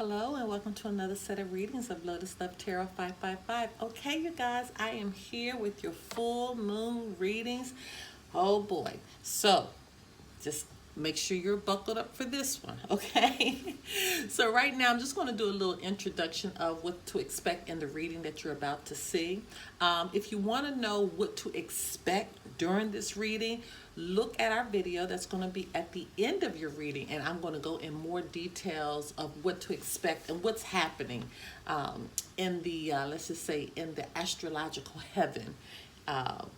Hello and welcome to another set of readings of Lotus Love Tarot 555. Okay, you guys, I am here with your full moon readings. Oh boy. So, just make sure you're buckled up for this one, okay? So right now I'm just going to do a little introduction of what to expect in the reading that you're about to see. If you want to know what to expect during this reading, look at our video that's going to be at the end of your reading, and I'm going to go in more details of what to expect and what's happening in the, let's just say, in the astrological heaven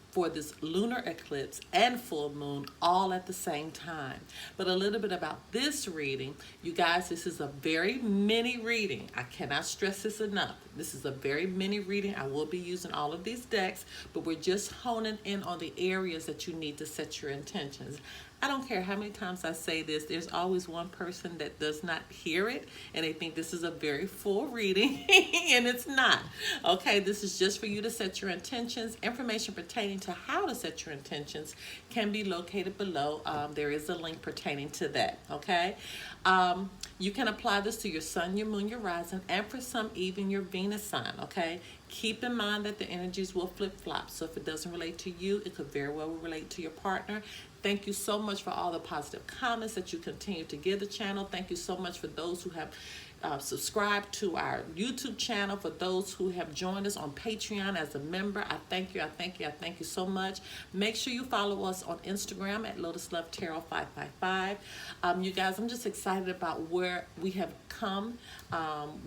for this lunar eclipse and full moon all at the same time. But a little bit about this reading, you guys, this is a very mini reading. I cannot stress this enough. This is a very mini reading. I will be using all of these decks, but we're just honing in on the areas that you need to set your intentions. I don't care how many times I say this, there's always one person that does not hear it and they think this is a very full reading and it's not. Okay, this is just for you to set your intentions. Information pertaining to how to set your intentions can be located below. There is a link pertaining to that, okay? You can apply this to your sun, your moon, your rising, and for some, even your Venus sign, okay? Keep in mind that the energies will flip-flop. So if it doesn't relate to you, it could very well relate to your partner. Thank you so much for all the positive comments that you continue to give the channel. Thank you so much for those who have subscribed to our YouTube channel. For those who have joined us on Patreon as a member, I thank you, I thank you, I thank you so much. Make sure you follow us on Instagram at Lotus Love Tarot 555. You guys, I'm just excited about where we have come.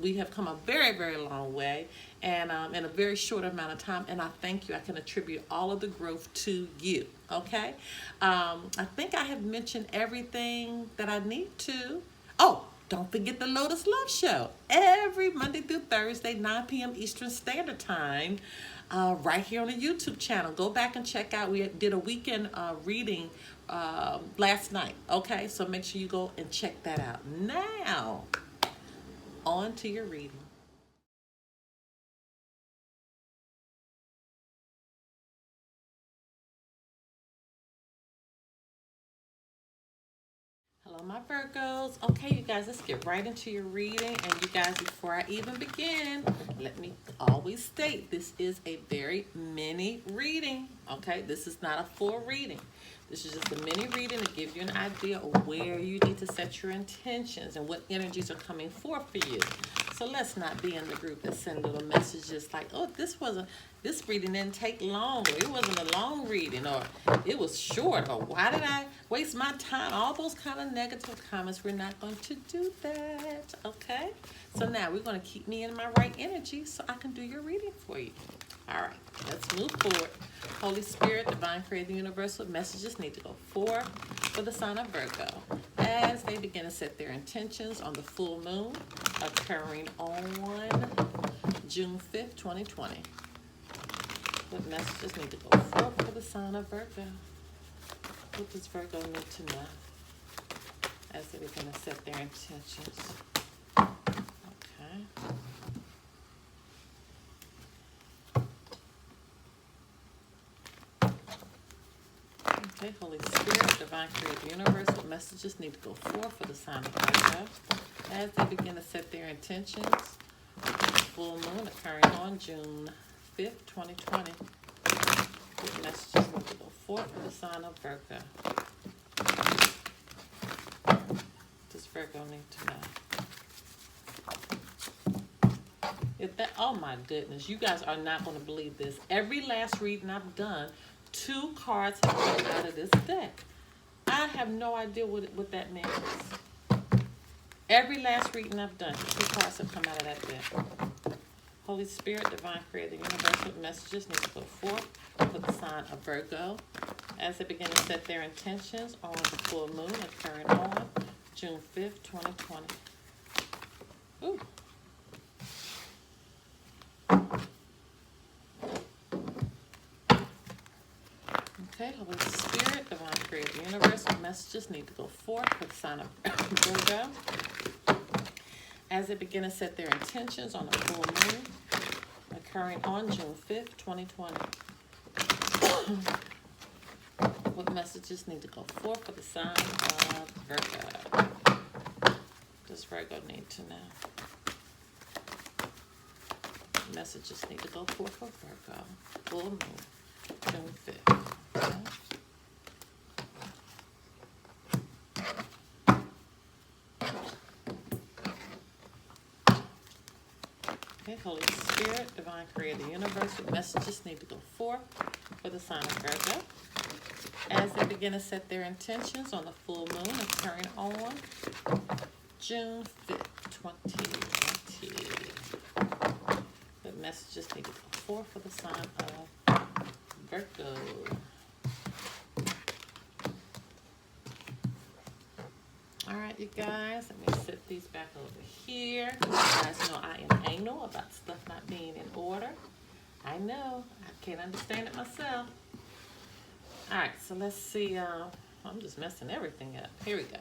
We have come a very, very long way, and in a very short amount of time, and I thank you. I can attribute all of the growth to you, okay? I think I have mentioned everything that I need to. Oh, don't forget the Lotus Love Show every Monday through Thursday, 9 p.m. Eastern Standard Time, right here on the YouTube channel. Go back and check out. We did a weekend reading last night, okay? So make sure you go and check that out. Now, on to your reading. Hello, my Virgos. Okay, you guys, let's get right into your reading. And you guys, before I even begin, let me always state this is a very mini reading. Okay, this is not a full reading. This is just a mini reading to give you an idea of where you need to set your intentions and what energies are coming forth for you. So let's not be in the group that send little messages like, oh, this reading didn't take long, or it wasn't a long reading, or it was short, or why did I waste my time? All those kind of negative comments. We're not going to do that, okay? So now we're going to keep me in my right energy so I can do your reading for you. All right, let's move forward. Holy Spirit, Divine Creator, Universal messages need to go forth for the sign of Virgo as they begin to set their intentions on the full moon occurring on June 5th, 2020. What messages need to go forth for the sign of Virgo? What does Virgo need to know as they begin to set their intentions? Okay. Okay, Holy Spirit, Divine Creator, Universe, what messages need to go forth for the sign of Virgo as they begin to set their intentions on the full moon occurring on June 5th, 2020. What messages need to go forth for the sign of Virgo? What does Virgo need to know? If that, oh my goodness, you guys are not going to believe this. Every last reading I've done, 2 cards have come out of this deck. I have no idea what that means. Every last reading I've done, 2 cards have come out of that deck. Holy Spirit, Divine Creator, Universal messages need to go forth for the sign of Virgo as they begin to set their intentions on the full moon occurring on June 5th, 2020. Ooh. Okay, Holy Spirit, Divine Creator, Universe, messages need to go forth for the sign of Virgo as they begin to set their intentions on the full moon occurring on June 5th, 2020. What messages need to go forth for the sign of Virgo? does Virgo need to know? Messages need to go forth for Virgo. Full moon, June 5th. Okay. Okay, Holy Spirit, Divine Creator, the Universe, what messages need to go forth for the sign of Virgo as they begin to set their intentions on the full moon occurring on June 5th, 2020. What messages need to go forth for the sign of Virgo. All right, you guys, let me set these back over here. You guys know I am anal about stuff not being in order. I know, I can't understand it myself. All right, so let's see. I'm just messing everything up. Here we go.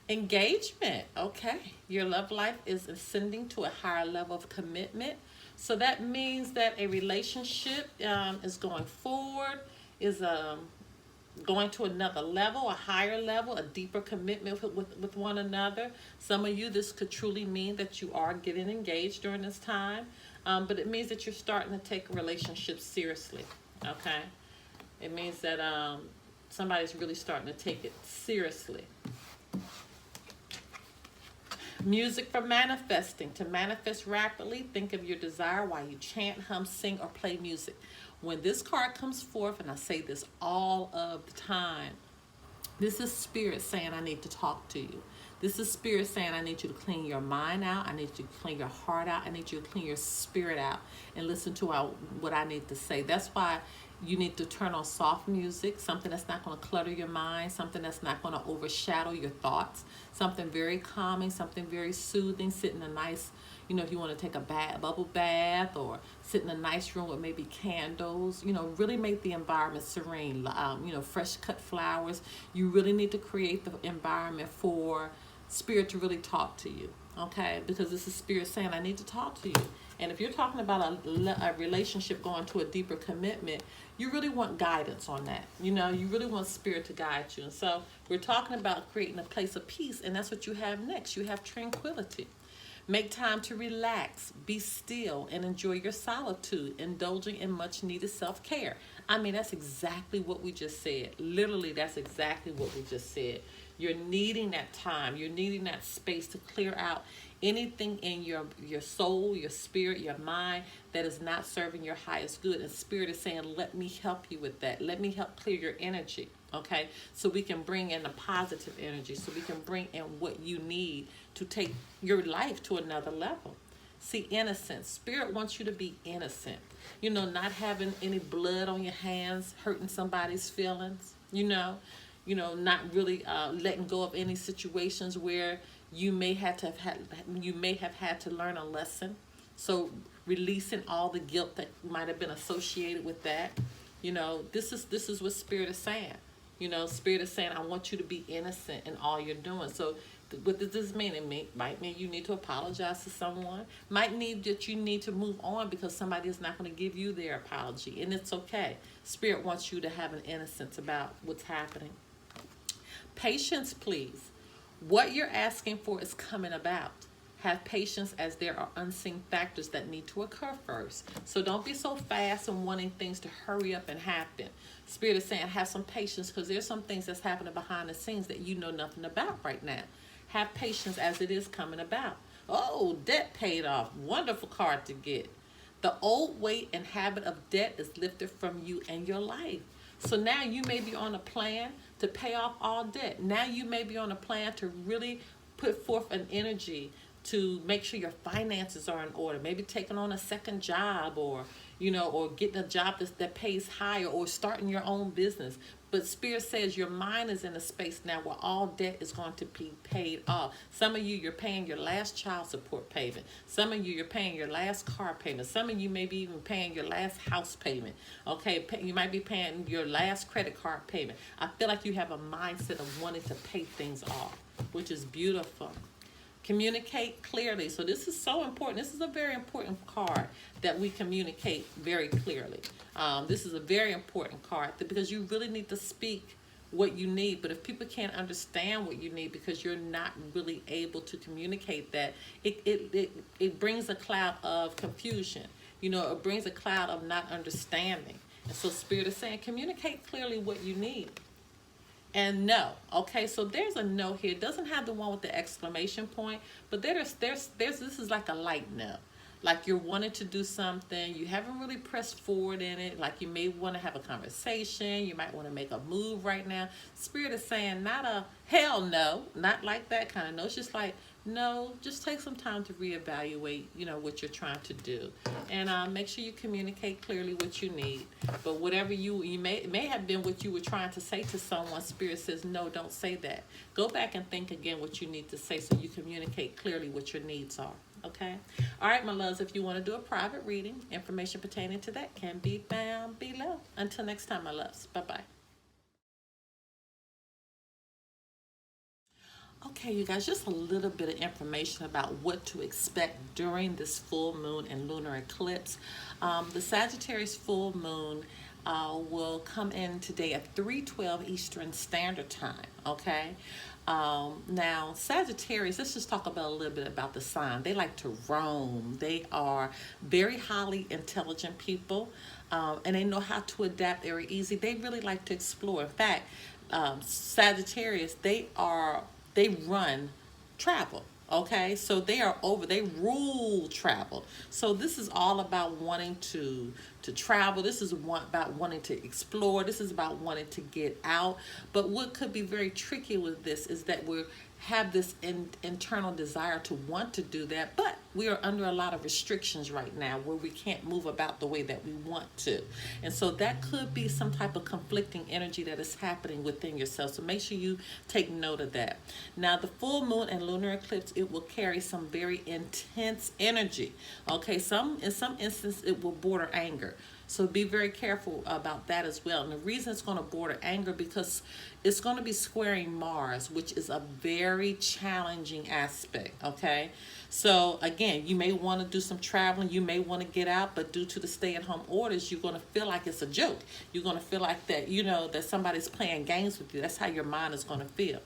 Engagement. Okay, your love life is ascending to a higher level of commitment. So that means that a relationship is going forward, is going to another level, a higher level, a deeper commitment with one another. Some of you, this could truly mean that you are getting engaged during this time, but it means that you're starting to take a relationship seriously, okay? It means that somebody's really starting to take it seriously. Music for manifesting. To manifest rapidly, think of your desire while you chant, hum, sing, or play music. When this card comes forth, and I say this all of the time, this is Spirit saying, I need to talk to you. This is Spirit saying, I need you to clean your mind out. I need you to clean your heart out. I need you to clean your spirit out and listen to what I need to say. That's why you need to turn on soft music, something that's not going to clutter your mind, something that's not going to overshadow your thoughts, something very calming, something very soothing. Sit in a nice, if you want to take a bubble bath or sit in a nice room with maybe candles, really make the environment serene, fresh cut flowers. You really need to create the environment for Spirit to really talk to you, okay? Because this is Spirit saying, I need to talk to you. And if you're talking about a relationship going to a deeper commitment, you really want guidance on that. You really want Spirit to guide you. And so we're talking about creating a place of peace, and that's what you have next. You have tranquility. Make time to relax, be still, and enjoy your solitude, indulging in much needed self-care. I mean, that's exactly what we just said. Literally, that's exactly what we just said. You're needing that time. You're needing that space to clear out anything in your soul, your spirit, your mind that is not serving your highest good. And Spirit is saying, let me help you with that. Let me help clear your energy, okay? So we can bring in the positive energy, so we can bring in what you need to take your life to another level. See, innocence. Spirit wants you to be innocent. Not having any blood on your hands, hurting somebody's feelings, not really letting go of any situations where you may have had to learn a lesson. So releasing all the guilt that might have been associated with that. This is what Spirit is saying. Spirit is saying, I want you to be innocent in all you're doing. So what does this mean? It might mean you need to apologize to someone. Might mean that you need to move on because somebody is not going to give you their apology. And it's okay. Spirit wants you to have an innocence about what's happening. Patience, please. What you're asking for is coming about. Have patience, as there are unseen factors that need to occur first. So don't be so fast and wanting things to hurry up and happen. Spirit is saying, have some patience, because there's some things that's happening behind the scenes that you know nothing about right now. Have patience as it is coming about. Oh, debt paid off. Wonderful card to get. The old weight and habit of debt is lifted from you and your life. So now you may be on a plan to pay off all debt. Now you may be on a plan to really put forth an energy to make sure your finances are in order. Maybe taking on a second job, or getting a job that pays higher, or starting your own business. But Spirit says your mind is in a space now where all debt is going to be paid off. Some of you, you're paying your last child support payment. Some of you, you're paying your last car payment. Some of you may be even paying your last house payment. Okay, you might be paying your last credit card payment. I feel like you have a mindset of wanting to pay things off, which is beautiful. Communicate clearly. So this is so important. This is a very important card, that we communicate very clearly. This is a very important card because you really need to speak what you need. But if people can't understand what you need because you're not really able to communicate that, it brings a cloud of confusion. You know, it brings a cloud of not understanding. And so Spirit is saying, communicate clearly what you need. And no. Okay, so there's a no here. It doesn't have the one with the exclamation point, but there's this is like a light no. Like you're wanting to do something, you haven't really pressed forward in it. Like you may want to have a conversation, you might want to make a move right now. Spirit is saying not a hell no, not like that kind of no. It's just like, no, just take some time to reevaluate, you know, what you're trying to do. And make sure you communicate clearly what you need. But whatever you may have been what you were trying to say to someone, Spirit says, no, don't say that. Go back and think again what you need to say so you communicate clearly what your needs are. Okay? All right, my loves, if you want to do a private reading, information pertaining to that can be found below. Until next time, my loves. Bye-bye. Okay, you guys, just a little bit of information about what to expect during this full moon and lunar eclipse. The Sagittarius full moon will come in today at 3:12 Eastern Standard Time, okay? Now, Sagittarius, let's just talk about a little bit about the sign. They like to roam. They are very highly intelligent people, and they know how to adapt very easy. They really like to explore. In fact, Sagittarius, they run travel. Okay, so they rule travel. So this is all about wanting to travel. This is about wanting to explore. This is about wanting to get out. But what could be very tricky with this is that we have this internal desire to want to do that, but we are under a lot of restrictions right now where we can't move about the way that we want to. And so that could be some type of conflicting energy that is happening within yourself. So make sure you take note of that. Now, the full moon and lunar eclipse, it will carry some very intense energy. Okay, in some instances, it will border anger. So be very careful about that as well. And the reason it's going to border anger because it's going to be squaring Mars, which is a very challenging aspect, okay? So again, you may want to do some traveling, you may want to get out, but due to the stay-at-home orders, you're going to feel like it's a joke. You're going to feel like that, you know, that somebody's playing games with you. That's how your mind is going to feel.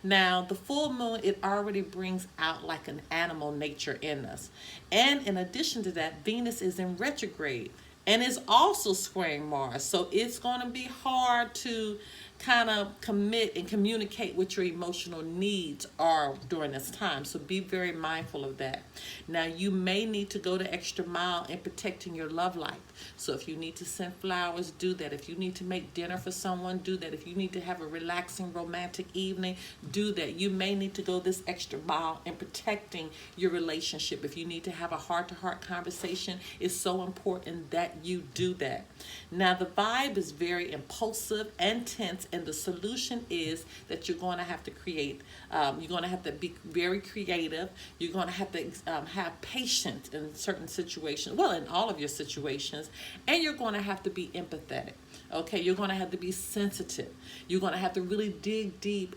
Now, the full moon, it already brings out like an animal nature in us. And in addition to that, Venus is in retrograde. And it's also squaring Mars. So it's going to be hard to kind of commit and communicate what your emotional needs are during this time. So be very mindful of that. Now, you may need to go the extra mile in protecting your love life. So if you need to send flowers, do that. If you need to make dinner for someone, do that. If you need to have a relaxing romantic evening, do that. You may need to go this extra mile in protecting your relationship. If you need to have a heart-to-heart conversation, it's so important that you do that. Now, the vibe is very impulsive and tense, and the solution is that you're going to have to create, you're going to have to be very creative. You're going to have to have patience in certain situations, well, in all of your situations, and you're going to have to be empathetic. Okay, you're going to have to be sensitive. You're going to have to really dig deep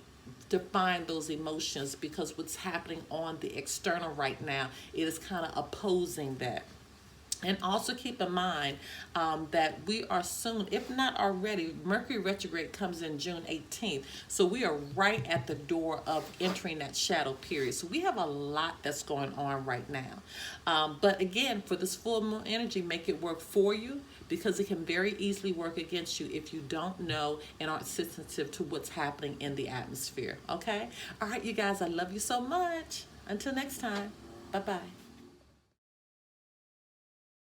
to find those emotions, because what's happening on the external right now, it is kind of opposing that. And also keep in mind that we are soon, if not already, Mercury retrograde comes in June 18th. So we are right at the door of entering that shadow period. So we have a lot that's going on right now. But again, for this full moon energy, make it work for you, because it can very easily work against you if you don't know and aren't sensitive to what's happening in the atmosphere. Okay? All right, you guys, I love you so much. Until next time, bye-bye.